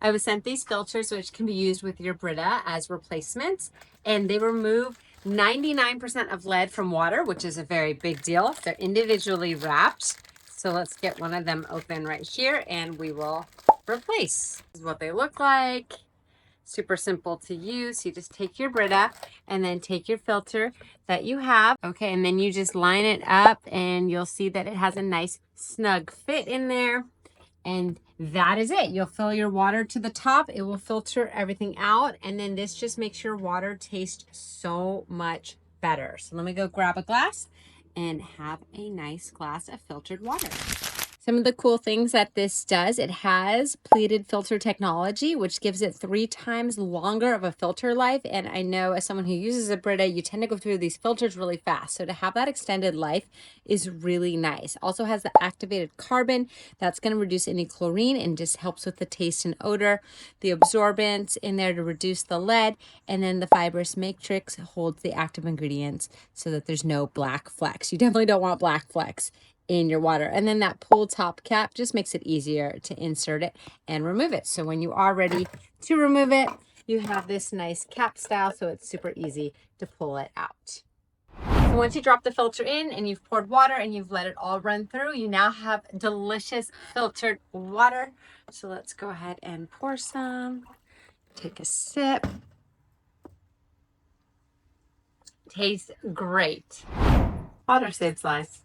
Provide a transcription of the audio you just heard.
I was sent these filters, which can be used with your Brita as replacements, and they remove 99% of lead from water, which is a very big deal. They're individually wrapped. So let's get one of them open right here and we will replace. This is what they look like. Super simple to use. You just take your Brita and then take your filter that you have. Okay, and then you just line it up and you'll see that it has a nice snug fit in there. And that is it. You'll fill your water to the top. It will filter everything out. And then this just makes your water taste so much better. So let me go grab a glass and have a nice glass of filtered water. Some of the cool things that this does, it has pleated filter technology, which gives it 3 times longer of a filter life. And I know as someone who uses a Brita, you tend to go through these filters really fast. So to have that extended life is really nice. Also has the activated carbon that's going to reduce any chlorine and just helps with the taste and odor. The absorbents in there to reduce the lead. And then the fibrous matrix holds the active ingredients so that there's no black flecks. You definitely don't want black flecks in your water. And then that pull top cap just makes it easier to insert it and remove it. So when you are ready to remove it, you have this nice cap style, so it's super easy to pull it out. So once you drop the filter in and you've poured water and you've let it all run through, you now have delicious filtered water. So let's go ahead and pour some. Take a sip. Tastes great. Water saves lives.